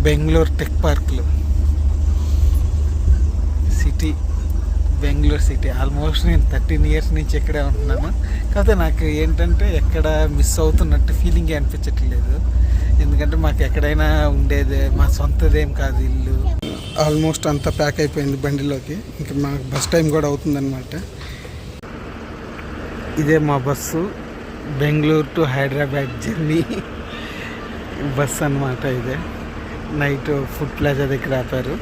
Bengaluru tech పార్క్లో city, Bengaluru city. Almost నేను 13 years నుంచి ఇక్కడే ఉంటున్నాను. కాకపోతే నాకు ఏంటంటే ఎక్కడ మిస్ అవుతున్నట్టు ఫీలింగ్ అనిపించట్లేదు. ఎందుకంటే మాకు ఎక్కడైనా ఉండేదే, మా సొంతదేం కాదు ఇల్లు. ఆల్మోస్ట్ అంతా ప్యాక్ అయిపోయింది బండిలోకి. ఇంకా మాకు బస్ టైం కూడా అవుతుందన్నమాట. ఇదే మా bus, Bengaluru to Hyderabad journey bus అన్నమాట. ఇదే నైట్ ఫుడ్ ప్లాజా దగ్గర ఆపారు.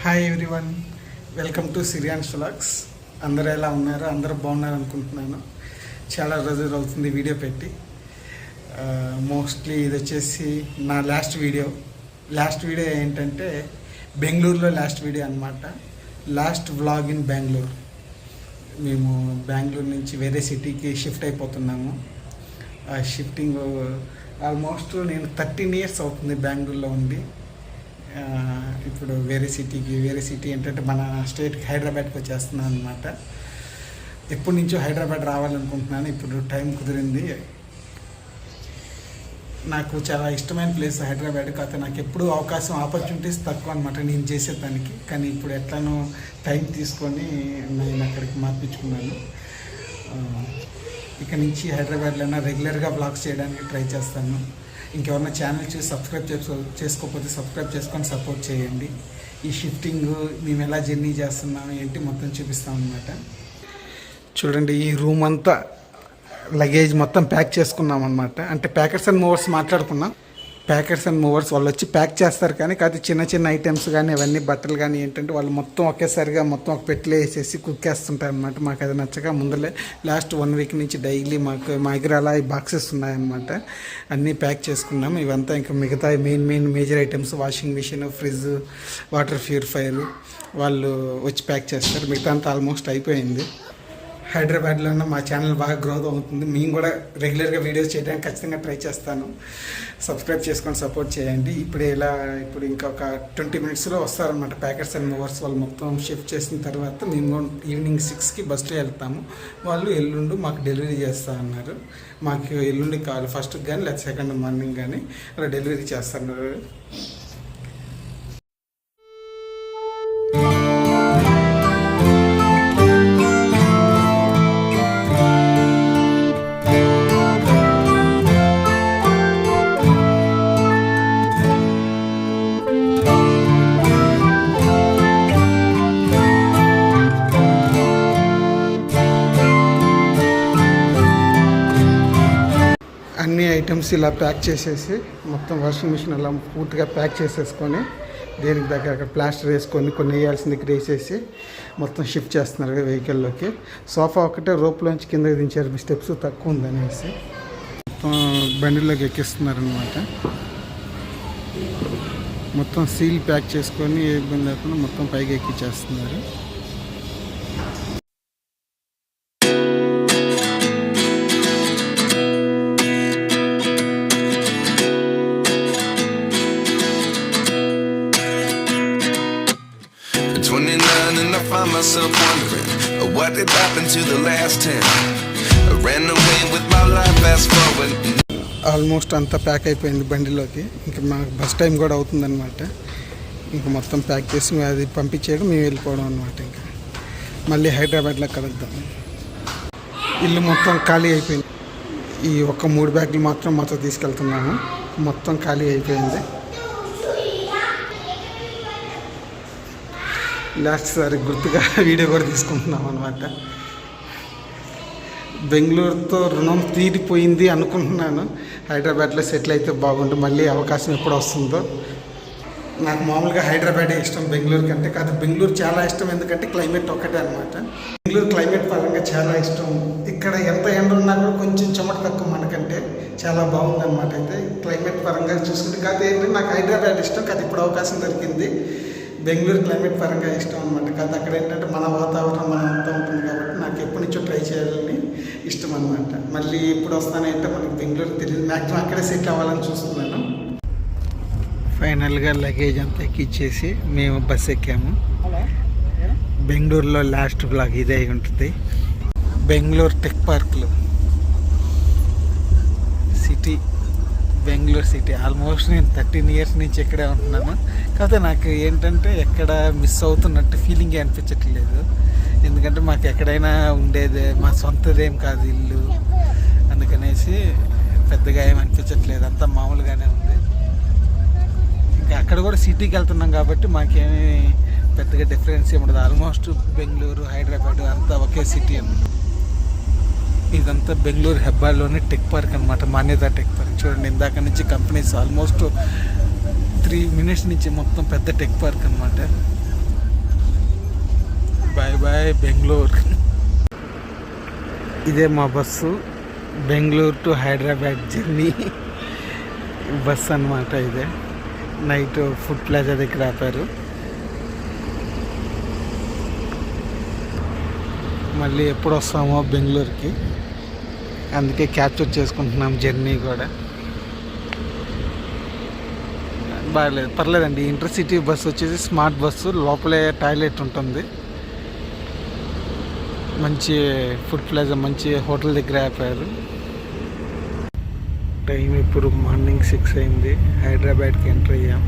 Hi everyone, welcome to Siriyans vlogs. అందరూ ఎలా ఉన్నారు? అందరూ బాగున్నారు అనుకుంటున్నాను. చాలా రోజులు అవుతుంది వీడియో పెట్టి. మోస్ట్లీ ఇది వచ్చేసి నా లాస్ట్ వీడియో ఏంటంటే బెంగళూరులో లాస్ట్ వీడియో అనమాట. Last vlog in Bengaluru. మేము బెంగళూరు నుంచి వేరే సిటీకి షిఫ్ట్ అయిపోతున్నాము. షిఫ్టింగ్ ఆల్మోస్ట్ నేను 13 years అవుతుంది బెంగళూరులో ఉండి. ఇప్పుడు వేరే సిటీ ఏంటంటే మన స్టేట్కి హైదరాబాద్కి వచ్చేస్తున్నాను అనమాట. ఎప్పటి నుంచో హైదరాబాద్ రావాలనుకుంటున్నాను. ఇప్పుడు టైం కుదిరింది. నాకు చాలా ఇష్టమైన ప్లేస్ హైదరాబాద్. కాకపోతే నాకు ఎప్పుడు ఆపర్చునిటీస్ తక్కువ అనమాట నేను చేసేదానికి. కానీ ఇప్పుడు ఎట్లానో టైం తీసుకొని నేను అక్కడికి మార్పించుకున్నాను. ఇక నుంచి హైదరాబాద్లోనే రెగ్యులర్గా బ్లాగ్స్ చేయడానికి ట్రై చేస్తాను. ఇంకెవరన్నా ఛానల్ చూసి సబ్స్క్రైబ్ చేసుకోకపోతే సబ్స్క్రైబ్ చేసుకొని సపోర్ట్ చేయండి. ఈ షిఫ్టింగ్ మేము ఎలా జర్నీ చేస్తున్నాము ఏంటి మొత్తం చూపిస్తాం అన్నమాట. చూడండి, ఈ రూమ్ అంతా లగేజ్ మొత్తం ప్యాక్ చేసుకున్నాం అనమాట. అంటే ప్యాకర్స్ అండ్ మూవర్స్ మాట్లాడుకున్నాం. ప్యాకర్స్ అండ్ మూవర్స్ వాళ్ళు వచ్చి ప్యాక్ చేస్తారు. కానీ చిన్న చిన్న ఐటమ్స్ కానీ అవన్నీ బట్టలు కానీ ఏంటంటే వాళ్ళు మొత్తం ఒకేసారిగా మొత్తం ఒక పెట్టెలో వేసేసి కుక్కేస్తుంటారు అనమాట. మాకు అది నచ్చక ముందలే లాస్ట్ 1 week నుంచి డైలీ మా దగ్గర అలా ఈ బాక్సెస్ ఉన్నాయన్నమాట. అన్నీ ప్యాక్ చేసుకున్నాం. ఇవంతా ఇంకా మిగతా major items washing machine, fridge, water purifier వాళ్ళు వచ్చి ప్యాక్ చేస్తారు. మిగతా అంతా ఆల్మోస్ట్ అయిపోయింది. హైదరాబాద్లో ఉన్న మా ఛానల్ బాగా గ్రోత్ అవుతుంది. మేము కూడా రెగ్యులర్గా వీడియోస్ చేయడానికి ఖచ్చితంగా ట్రై చేస్తాను. సబ్స్క్రైబ్ చేసుకొని సపోర్ట్ చేయండి. ఇప్పుడు ఇంకా ఒక 20 minutesలో వస్తారనమాట ప్యాకర్స్ అండ్ మూవర్స్. వాళ్ళు మొత్తం షిఫ్ట్ చేసిన తర్వాత మేము ఈవినింగ్ 6కి బస్లో వెళ్తాము. వాళ్ళు ఎల్లుండి మాకు డెలివరీ చేస్తా అన్నారు. మాకు ఎల్లుండి కావాలి, ఫస్ట్కి కానీ లేదా సెకండ్ మార్నింగ్ కానీ అలా డెలివరీ చేస్తున్నారు. అన్ని ఐటమ్స్ ఇలా ప్యాక్ చేసేసి మొత్తం వాషింగ్ మిషన్ అలా పూర్తిగా ప్యాక్ చేసేసుకొని దేనికి దగ్గర అక్కడ ప్లాస్టర్ వేసుకొని కొన్ని వేయాల్సిన దగ్గర వేసేసి మొత్తం షిఫ్ట్ చేస్తున్నారు వెహికల్లోకి. సోఫా ఒకటే రోప్లోంచి కిందకి దించారు, స్టెప్స్ తక్కువ ఉందనేసి మొత్తం బండిలోకి ఎక్కిస్తున్నారనమాట. మొత్తం సీల్ ప్యాక్ చేసుకొని ఏ ఇబ్బంది లేకుండా మొత్తం పైకి ఎక్కిచ్చేస్తున్నారు. And I find myself wondering what did happen to the last 10. I ran away with my life, fast forward. Almost అంతా ప్యాక్ అయిపోయింది బండిలోకి. ఇంకా మాకు బస్ టైం కూడా అవుతుందన్నమాట. ఇంకా మొత్తం ప్యాక్ చేసి అది పంపించేయడం, మేము వెళ్ళిపోవడం అనమాట. ఇంకా మళ్ళీ హైదరాబాద్లో కలుద్దాం. ఇల్లు మొత్తం ఖాళీ అయిపోయింది. ఈ ఒక్క 3 బ్యాగులు మాత్రం మాతో తీసుకెళ్తున్నాము. మొత్తం ఖాళీ అయిపోయింది. లాస్ట్ సారి గుర్తుగా వీడియో కూడా తీసుకుంటున్నాం అనమాట. బెంగళూరుతో రుణం తీరిపోయింది అనుకుంటున్నాను. హైదరాబాద్లో సెటిల్ అయితే బాగుంటుంది. మళ్ళీ అవకాశం ఎప్పుడు వస్తుందో. నాకు మామూలుగా హైదరాబాదే ఇష్టం బెంగళూరు కంటే. కాదు, బెంగళూరు చాలా ఇష్టం. ఎందుకంటే క్లైమేట్ ఒక్కటే అనమాట. బెంగళూరు క్లైమేట్ పరంగా చాలా ఇష్టం. ఇక్కడ ఎంత ఎండ ఉన్నా కూడా కొంచెం చెమట తక్కువ మనకంటే. చాలా బాగుంది అనమాట. అయితే క్లైమేట్ పరంగా చూసుకుంటే కాదు ఏంటంటే నాకు హైదరాబాద్ ఇష్టం. కాదు ఇప్పుడు అవకాశం దొరికింది. బెంగళూరు క్లైమేట్ పరంగా ఇష్టం అనమాట. కాదు అక్కడ ఏంటంటే మన వాతావరణం మన అంతా ఉంటుంది కాబట్టి నాకు ఎప్పటి నుంచో ట్రై చేయాలని ఇష్టం అనమాట. మళ్ళీ ఎప్పుడు వస్తానంటే మనకి బెంగళూరు తెలియదు. మ్యాక్సిమం అక్కడే సెటిల్ అవ్వాలని చూస్తున్నాను. ఫైనల్గా లగేజ్ అంతా ఎక్కిచ్చేసి మేము బస్ ఎక్కాము. బెంగళూరులో లాస్ట్ బ్లాగ్ ఇదే అయి ఉంటుంది. బెంగళూరు టెక్ పార్క్లో సిటీ, బెంగళూరు సిటీ. ఆల్మోస్ట్ నేను 13 years నుంచి ఇక్కడే ఉంటున్నాను. కాకపోతే నాకు ఏంటంటే ఎక్కడ మిస్ అవుతున్నట్టు ఫీలింగే అనిపించట్లేదు. ఎందుకంటే మాకు ఎక్కడైనా ఉండేదే, మా సొంతదేం కాదు ఇల్లు, అందుకనేసి పెద్దగా ఏం అనిపించట్లేదు, అంతా మామూలుగానే ఉంది. ఇంకా అక్కడ కూడా సిటీకి వెళ్తున్నాం కాబట్టి మాకేమీ పెద్దగా డిఫరెన్స్ ఏమి ఉండదు. ఆల్మోస్ట్ బెంగళూరు, హైదరాబాద్ అంతా ఒకే సిటీ అన్నమాట. ఇదంతా బెంగళూరు హెబ్బాలోని టెక్ పార్క్ అనమాట, మాన్యత టెక్ పార్క్. చూడండి, ఇందాక నుంచి కంపెనీస్ ఆల్మోస్ట్ 3 minutes నుంచి మొత్తం పెద్ద టెక్ పార్క్ అనమాట. Bye bye Bengaluru. ఇదే మా bus, Bengaluru to Hyderabad journey bus అనమాట. ఇదే నైట్ ఫుడ్ ప్లాజా దగ్గర ఆపారు. మళ్ళీ ఎప్పుడు వస్తామో బెంగళూరుకి, అందుకే క్యాప్చర్ చేసుకుంటున్నాం జర్నీ కూడా. బాగాలేదు, పర్లేదండి. ఇంటర్సిటీ బస్సు వచ్చేసి స్మార్ట్ బస్సు, లోపలే టాయిలెట్ ఉంటుంది. మంచి ఫుడ్ ప్లాజా, మంచి హోటల్ దగ్గర ఆపారు. టైం ఇప్పుడు మార్నింగ్ 6 అయింది. హైదరాబాద్కి ఎంటర్ అయ్యాం.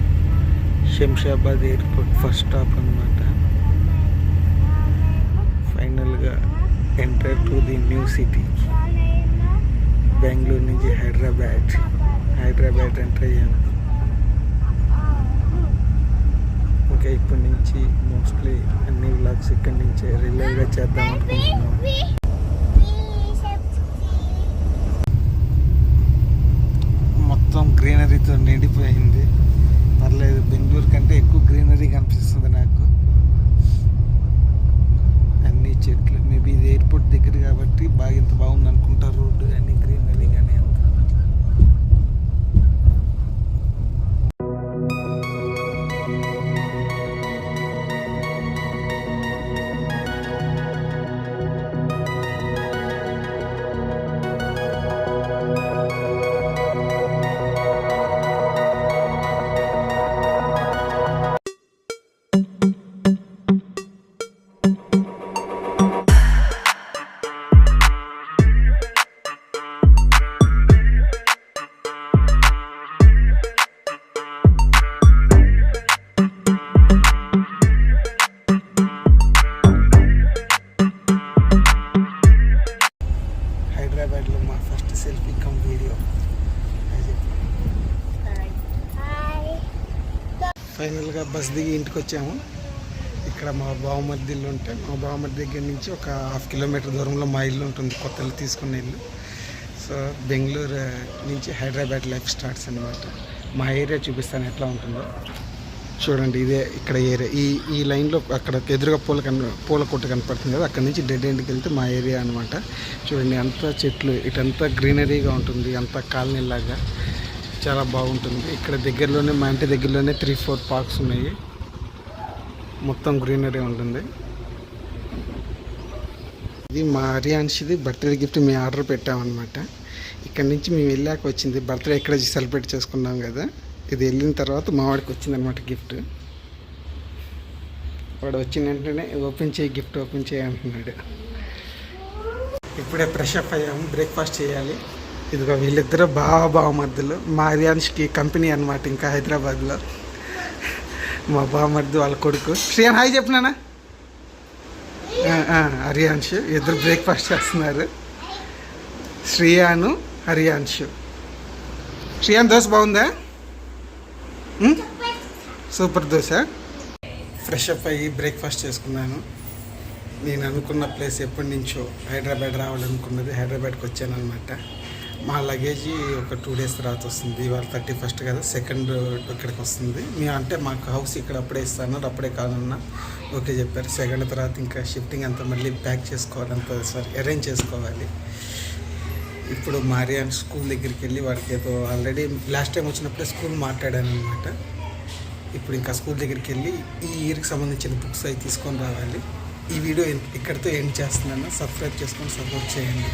శంషాబాద్ ఎయిర్పోర్ట్ ఫస్ట్ స్టాప్ అనమాట. ఫైనల్గా enter to the new city. Bengaluru నుంచి హైదరాబాద్ ఎంటర్ అయ్యాం. ఇంకా ఇప్పటి నుంచి మోస్ట్లీ అన్ని వ్లాగ్స్ ఇక్కడి నుంచే రిలైవ్గా చేద్దాం అనుకుంటున్నాం. మొత్తం గ్రీనరీతో నిండిపోయింది. పర్లేదు, బెంగళూరు కంటే ఎక్కువ గ్రీనరీ కనిపిస్తుంది నాకు. అన్ని చెట్లు, మేబీ ఇది ఎయిర్పోర్ట్ దగ్గర కాబట్టి బాగా ఇంత బాగుంది అనుకుంటా. రోడ్డు కానీ గ్రీనరీ కానీ అంత. హైదరాబాద్లో మా ఫస్ట్ సెల్ఫీ కమ్ వీడియో. ఫైనల్గా బస్ దిగి ఇంటికి వచ్చాము. ఇక్కడ మా బావమర్ది ఇల్లు ఉంటే, మా బావమర్ది దగ్గర నుంచి ఒక 1/2 kilometer దూరంలో మా ఇల్లు ఉంటుంది, కొత్త ఇల్లు తీసుకున్న ఇల్లు. సో బెంగళూరు నుంచి హైదరాబాద్ లైఫ్ స్టార్ట్స్ అనమాట. మా ఏరియా చూపిస్తాను ఎట్లా ఉంటుందో. చూడండి, ఇదే ఇక్కడ ఏరియా. ఈ లైన్లో అక్కడ ఎదురుగా పూల కొట్టు కనపడుతుంది కదా, అక్కడ నుంచి డెడ్ ఎండ్కి వెళ్తే మా ఏరియా అనమాట. చూడండి, అంతా చెట్లు, ఇటంతా గ్రీనరీగా ఉంటుంది, అంతా కాలనీ లాగా చాలా బాగుంటుంది. ఇక్కడ దగ్గరలోనే, మా ఇంటి దగ్గరలోనే 3-4 పార్క్స్ ఉన్నాయి. మొత్తం గ్రీనరీ ఉంటుంది. ఇది మా హరియాన్షిది బర్త్డే గిఫ్ట్ మేము ఆర్డర్ పెట్టామన్నమాట. ఇక్కడ నుంచి మేము వెళ్ళాక వచ్చింది. బర్త్డే ఇక్కడ సెలబ్రేట్ చేసుకున్నాం కదా, ఇది వెళ్ళిన తర్వాత మా వాడికి వచ్చిందనమాట గిఫ్ట్. వాడు వచ్చిన వెంటనే ఓపెన్ చేయి, గిఫ్ట్ ఓపెన్ చేయి అంటున్నాడు. ఇప్పుడే ఫ్రెష్ అప్ అయ్యాము, బ్రేక్ఫాస్ట్ చేయాలి. ఇదిగో వీళ్ళిద్దరూ బావ మధ్యలో. మా హరియాన్ష్కి కంపెనీ అనమాట, ఇంకా హైదరాబాద్లో. మా బావమర్ది వాళ్ళ కొడుకు శ్రీయాన్ హాయ్ చెప్పినానా. హరియాన్ష్ ఇద్దరు బ్రేక్ఫాస్ట్ చేస్తున్నారు. శ్రీయాను, హరియాన్ష్. శ్రీయాన్ దోశ బాగుందా? సూపర్ దోశ. ఫ్రెష్ అప్ అయ్యి బ్రేక్ఫాస్ట్ చేసుకున్నాను. నేను అనుకున్న ప్లేస్ ఎప్పటి నుంచో హైదరాబాద్ రావాలనుకున్నది, హైదరాబాద్కి వచ్చాను అనమాట. మా లగేజీ ఒక 2 days తర్వాత వస్తుంది. ఇవాళ 31st కదా, 2nd ఇక్కడికి వస్తుంది. మేము అంటే మాకు హౌస్ ఇక్కడ అప్పుడే ఇస్తాను, అప్పుడే కాదన్నా ఓకే చెప్పారు. 2nd తర్వాత ఇంకా షిఫ్టింగ్ అంతా మళ్ళీ ప్యాక్ చేసుకోవాలి, అంతా అరేంజ్ చేసుకోవాలి. ఇప్పుడు మారియాన్ స్కూల్ దగ్గరికి వెళ్ళి వాడికి ఏదో ఆల్రెడీ లాస్ట్ టైం వచ్చినప్పుడే స్కూల్ మాట్లాడాను అనమాట. ఇప్పుడు ఇంకా స్కూల్ దగ్గరికి వెళ్ళి ఈ ఇయర్కి సంబంధించిన బుక్స్ అవి తీసుకొని రావాలి. ఈ వీడియో ఇక్కడితో ఎండ్ చేస్తున్నాను. సబ్స్క్రైబ్ చేసుకొని సపోర్ట్ చేయండి.